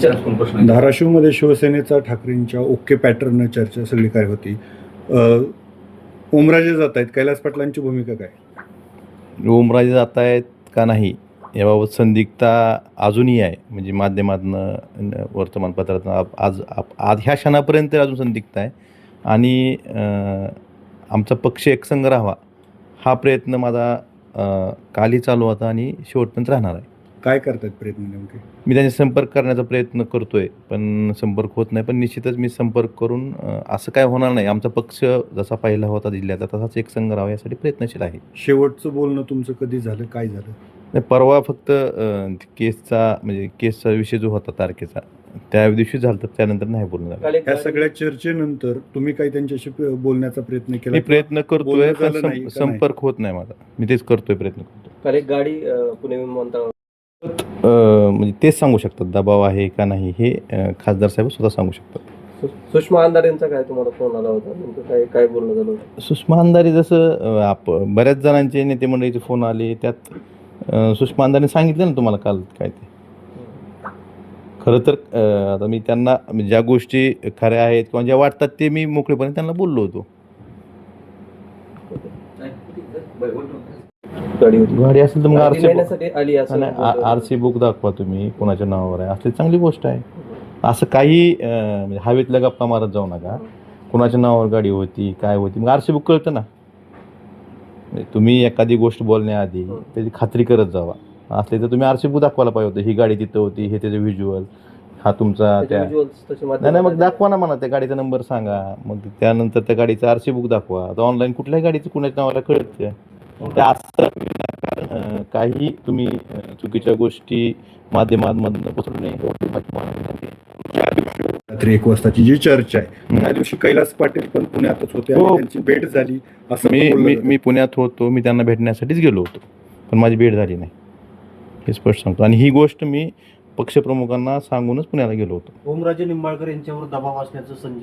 विचारायचा कोण प्रश्न? धाराशिवमध्ये शिवसेनेचा ठाकरेंच्या ओके पॅटर्न चर्चा सगळी काय होती. ओमराजे जात आहेत, कैलास पाटलांची भूमिका काय? ओमराजे जात आहेत का नाही याबाबत संदिग्धता अजूनही आहे. म्हणजे माध्यमातनं वर्तमानपत्रातनं आज ह्या क्षणापर्यंत अजून संदिग्धता आहे. आणि आमचा पक्ष एकसंघ राहावा हा प्रयत्न माझा कालही चालू होता आणि शेवटपर्यंत राहणार आहे. काय करतात प्रयत्न नेमके? मी त्यांचे संपर्क करण्याचा प्रयत्न करतो आहे, पण संपर्क होत नाही. पण निश्चितच मी संपर्क करून असं काय होणार नाही. आमचा पक्ष जसा पहिला होता जिल्ह्याचा तसाच एकसंघ राहावा यासाठी प्रयत्नशील आहे. शेवटचं बोलणं तुमचं कधी झालं, काय झालं? नाही, परवा फक्त केसचा विषय जो होता तारखेचा त्या दिवशी झालं, तर त्यानंतर नाही बोलणं झालं. या सगळ्या चर्चेनंतर तुम्ही काही त्यांच्याशी बोलण्याचा प्रयत्न केला? मी प्रयत्न करतोय, बोलणं पण झालं नाही का? संपर्क होत नाही माझा. मी तेच करतोय, प्रयत्न करतो. काल एक गाडी पुणे विमानतळावर म्हणजे तेच सांगू शकतात दबाव आहे का नाही हे खासदार साहेब स्वतः सांगू शकतात. सुषमा अंधारेंचा काय तुम्हाला फोन आला होता, नेमकं काय काय बोलणं झालं होतं? सुषमा अंधारे जसं बऱ्याच जणांचे नेते मंडळीचे फोन आले, त्यात सुषमा अंधारेने सांगितलं ना तुम्हाला काल काय ते. खरं तर आता मी त्यांना ज्या गोष्टी खऱ्या आहेत किंवा ज्या वाटतात ते मी मोकळेपणे त्यांना बोललो होतो. गाडी असेल तर मग आरसी बुक दाखवा तुम्ही, कोणाच्या नावावर आहे असली चांगली गोष्ट आहे. असं काही म्हणजे हवेतल्या गप्पा मारत जाऊ नका. कोणाच्या नावावर गाडी होती काय होती, मग आरसी बुक कळतं ना. तुम्ही एखादी गोष्ट बोलण्याआधी त्याची खात्री करत जावा. असले तर तुम्ही आरसी बुक दाखवायला पाहिजे होतं. ही गाडी तिथं होती, हे त्याचे व्हिज्युअल, हा तुमचा त्या नाही मग दाखवा ना म्हणा. त्या गाडीचा नंबर सांगा, मग त्यानंतर त्या गाडीचं आरसी बुक दाखवा. आता ऑनलाईन कुठल्याही गाडीचं कुणाच्या नावाला कळतं. काही तुम्ही चुकीच्या गोष्टी माध्यमांमधून पसरू नये. रात्री 1 वाजताची जी चर्चा आहे त्या दिवशी कैलास पाटील पण पुण्यातच होते आणि त्यांची भेट झाली असं मी पुण्यात होतो. मी त्यांना भेटण्यासाठीच गेलो होतो, पण माझी भेट झाली नाही हे स्पष्ट सांगतो. आणि ही गोष्ट मी पक्षप्रमुखांना सांगूनच पुण्याला गेलो होतो. ओमराजे निंबाळकर यांच्यावर दबाव असण्याचं संजय